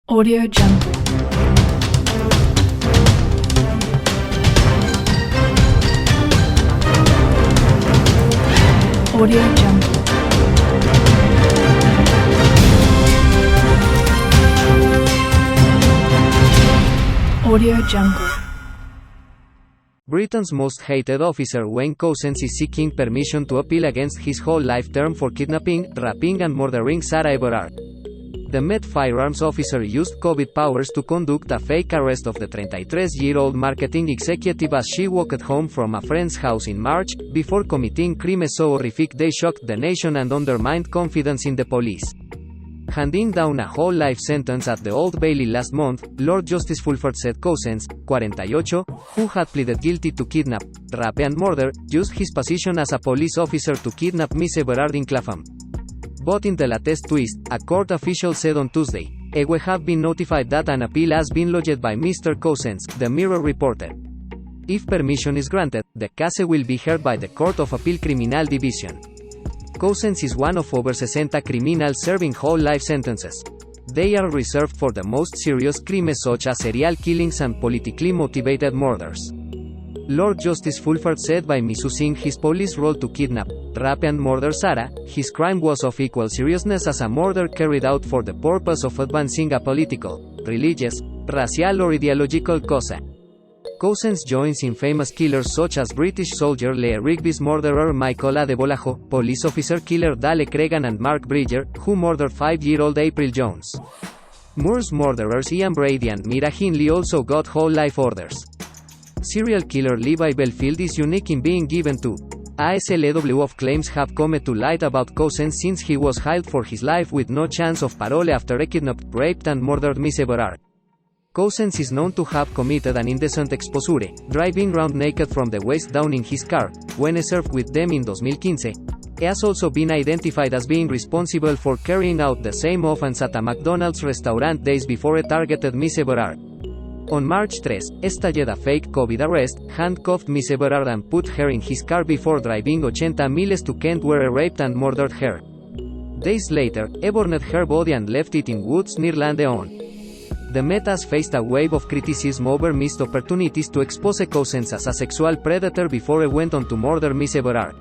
Audio Jungle. Audio Jungle. Audio Jungle. Britain's most hated officer Wayne Couzens is seeking permission to appeal against his whole life term for kidnapping, raping and murdering Sarah Everard. The Met firearms officer used COVID powers to conduct a fake arrest of the 33-year-old marketing executive as she walked home from a friend's house in March, before committing crimes so horrific they shocked the nation and undermined confidence in the police. Handing down a whole life sentence at the Old Bailey last month, Lord Justice Fulford said Couzens, 48, who had pleaded guilty to kidnap, rape and murder, used his position as a police officer to kidnap Miss Everard in Clapham. But in the latest twist, a court official said on Tuesday, we have been notified that an appeal has been lodged by Mr. Couzens, the Mirror reported. If permission is granted, the case will be heard by the Court of Appeal Criminal Division. Couzens is one of over 60 criminals serving whole life sentences. They are reserved for the most serious crimes such as serial killings and politically motivated murders. Lord Justice Fulford said by misusing his police role to kidnap, rape and murder Sarah, his crime was of equal seriousness as a murder carried out for the purpose of advancing a political, religious, racial or ideological cause. Couzens joins infamous killers such as British soldier Leah Rigby's murderer Michael Adebolajo, police officer killer Dale Cregan and Mark Bridger, who murdered 5-year-old April Jones. Moore's murderers Ian Brady and Mira Hindley also got whole life orders. Serial killer Levi Belfield is unique in being given to ASLW of claims have come to light about Couzens since he was held for his life with no chance of parole after he kidnapped, raped and murdered Miss Everard. Couzens is known to have committed an indecent exposure, driving around naked from the waist down in his car, when served with them in 2015. He has also been identified as being responsible for carrying out the same offense at a McDonald's restaurant days before he targeted Miss Everard. On March 3, staged a fake COVID arrest, handcuffed Miss Everard and put her in his car before driving 80 miles to Kent where he raped and murdered her. Days later, he burned her body and left it in woods near Landeon. The Met has faced a wave of criticism over missed opportunities to expose Couzens as a sexual predator before he went on to murder Miss Everard.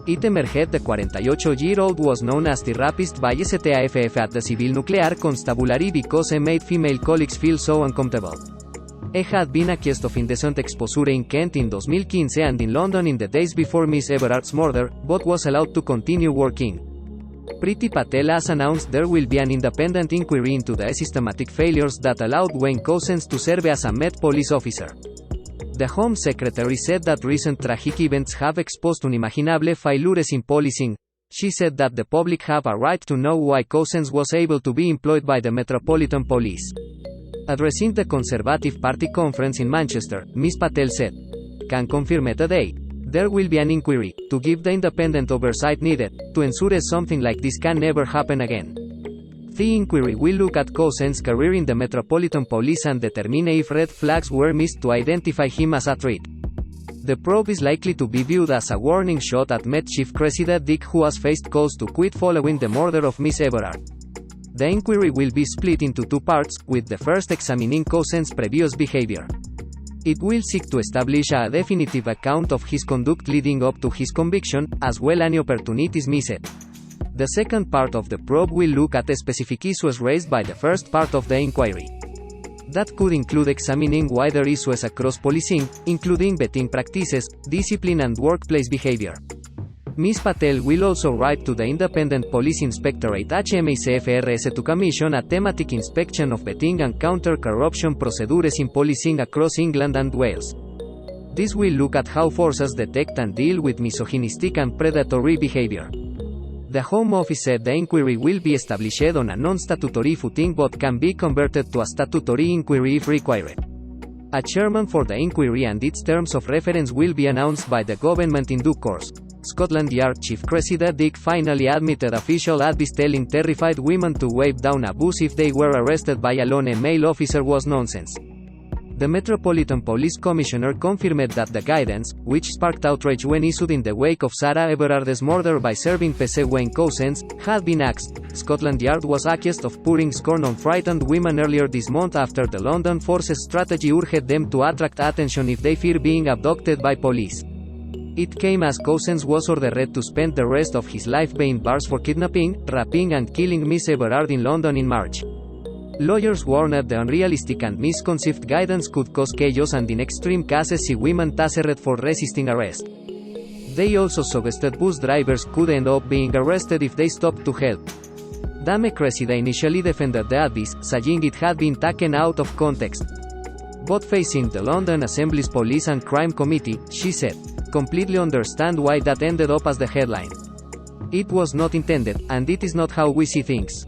It emerged the 48-year-old was known as the rapist by STAFF at the Civil Nuclear Constabulary because he made female colleagues feel so uncomfortable. He had been accused of indecent exposure in Kent in 2015 and in London in the days before Miss Everard's murder, but was allowed to continue working. Priti Patel has announced there will be an independent inquiry into the systematic failures that allowed Wayne Couzens to serve as a Met police officer. The Home Secretary said that recent tragic events have exposed unimaginable failures in policing. She said that the public have a right to know why Couzens was able to be employed by the Metropolitan Police. Addressing the Conservative Party conference in Manchester, Ms. Patel said, "Can confirm today. There will be an inquiry, to give the independent oversight needed, to ensure something like this can never happen again. The inquiry will look at Couzens' career in the Metropolitan Police and determine if red flags were missed to identify him as a threat. The probe is likely to be viewed as a warning shot at Met Chief Cressida Dick, who has faced calls to quit following the murder of Miss Everard. The inquiry will be split into two parts, with the first examining Couzens' previous behavior. It will seek to establish a definitive account of his conduct leading up to his conviction, as well as any opportunities missed. The second part of the probe will look at the specific issues raised by the first part of the inquiry. That could include examining wider issues across policing, including vetting practices, discipline and workplace behavior. Ms. Patel will also write to the Independent Police Inspectorate HMICFRS to commission a thematic inspection of vetting and counter-corruption procedures in policing across England and Wales. This will look at how forces detect and deal with misogynistic and predatory behavior. The Home Office said the inquiry will be established on a non-statutory footing but can be converted to a statutory inquiry if required. A chairman for the inquiry and its terms of reference will be announced by the government in due course. Scotland Yard Chief Cressida Dick finally admitted official advice telling terrified women to wave down a bus if they were arrested by a lone male officer was nonsense. The Metropolitan Police Commissioner confirmed that the guidance, which sparked outrage when issued in the wake of Sarah Everard's murder by serving PC Wayne Cousins, had been axed. Scotland Yard was accused of pouring scorn on frightened women earlier this month after the London Force's strategy urged them to attract attention if they fear being abducted by police. It came as Cousins was ordered to spend the rest of his life behind bars for kidnapping, raping and killing Miss Everard in London in March. Lawyers warned the unrealistic and misconceived guidance could cause chaos and in extreme cases see women tasered for resisting arrest. They also suggested bus drivers could end up being arrested if they stopped to help. Dame Cressida initially defended the advice, saying it had been taken out of context. But facing the London Assembly's Police and Crime Committee, she said, "Completely understand why that ended up as the headline. It was not intended, and it is not how we see things.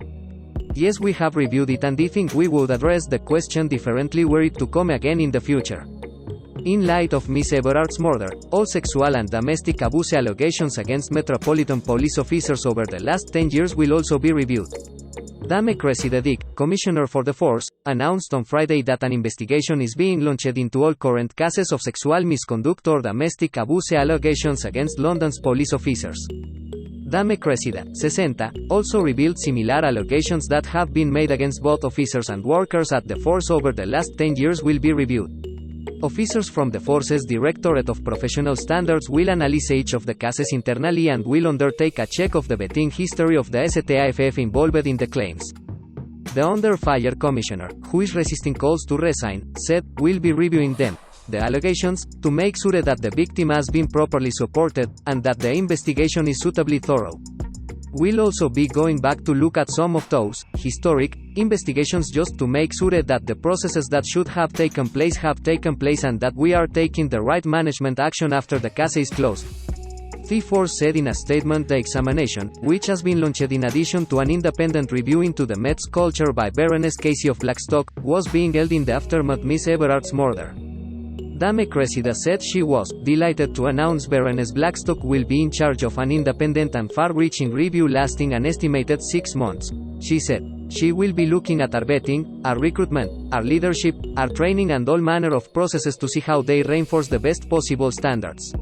Yes, we have reviewed it and I think we would address the question differently were it to come again in the future." In light of Miss Everard's murder, all sexual and domestic abuse allegations against Metropolitan Police officers over the last 10 years will also be reviewed. Dame Cressida Dick, Commissioner for the Force, announced on Friday that an investigation is being launched into all current cases of sexual misconduct or domestic abuse allegations against London's police officers. Dame Cressida, 60, also revealed similar allegations that have been made against both officers and workers at the force over the last 10 years will be reviewed. Officers from the Force's Directorate of Professional Standards will analyze each of the cases internally and will undertake a check of the vetting history of the STAFF involved in the claims. The Under Fire Commissioner, who is resisting calls to resign, said, "We'll be reviewing them, the allegations, to make sure that the victim has been properly supported, and that the investigation is suitably thorough. We'll also be going back to look at some of those historic investigations just to make sure that the processes that should have taken place and that we are taking the right management action after the case is closed." The Force said in a statement the examination, which has been launched in addition to an independent review into the Met's culture by Baroness Casey of Blackstock, was being held in the aftermath of Miss Everard's murder. Dame Cressida said she was delighted to announce Baroness Blackstock will be in charge of an independent and far-reaching review lasting an estimated 6 months. She said, "She will be looking at our vetting, our recruitment, our leadership, our training and all manner of processes to see how they reinforce the best possible standards.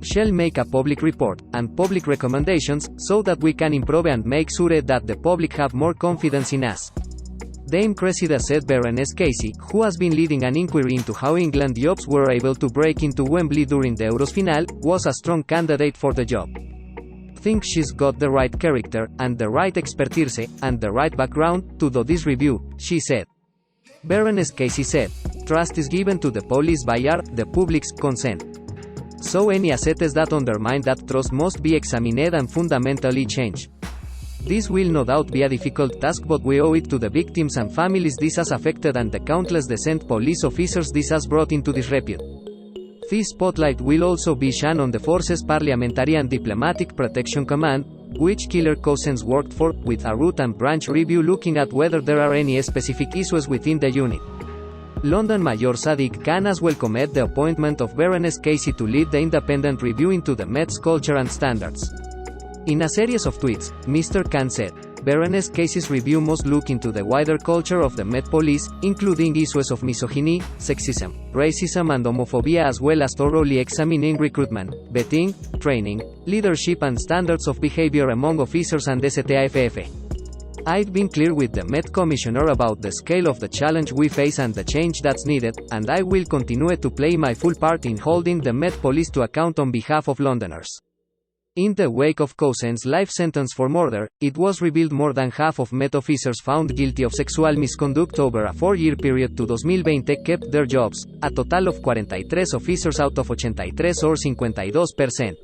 She'll make a public report, and public recommendations, so that we can improve and make sure that the public have more confidence in us." Dame Cressida said Baroness Casey, who has been leading an inquiry into how England Yobs were able to break into Wembley during the Euros final, was a strong candidate for the job. "Think she's got the right character, and the right expertise, and the right background, to do this review," she said. Baroness Casey said, "Trust is given to the police by the public's consent. So any assets that undermine that trust must be examined and fundamentally changed. This will no doubt be a difficult task, but we owe it to the victims and families this has affected and the countless decent police officers this has brought into disrepute." The spotlight will also be shone on the Force's Parliamentary and Diplomatic Protection Command, which Killer Cousins worked for, with a root and branch review looking at whether there are any specific issues within the unit. London Mayor Sadiq Khan has welcomed the appointment of Baroness Casey to lead the independent review into the Met's culture and standards. In a series of tweets, Mr. Khan said, "Baroness Casey's review must look into the wider culture of the Met Police, including issues of misogyny, sexism, racism and homophobia, as well as thoroughly examining recruitment, vetting, training, leadership and standards of behavior among officers and STAFF. I've been clear with the Met Commissioner about the scale of the challenge we face and the change that's needed, and I will continue to play my full part in holding the Met Police to account on behalf of Londoners." In the wake of Cousins' life sentence for murder, it was revealed more than half of Met officers found guilty of sexual misconduct over a 4-year period to 2020 kept their jobs, a total of 43 officers out of 83 or 52%.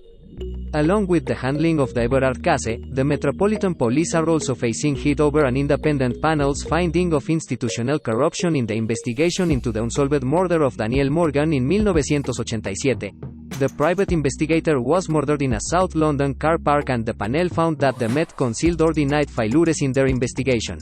Along with the handling of the Everard case, the Metropolitan Police are also facing heat over an independent panel's finding of institutional corruption in the investigation into the unsolved murder of Daniel Morgan in 1987. The private investigator was murdered in a South London car park and the panel found that the Met concealed or denied failures in their investigation.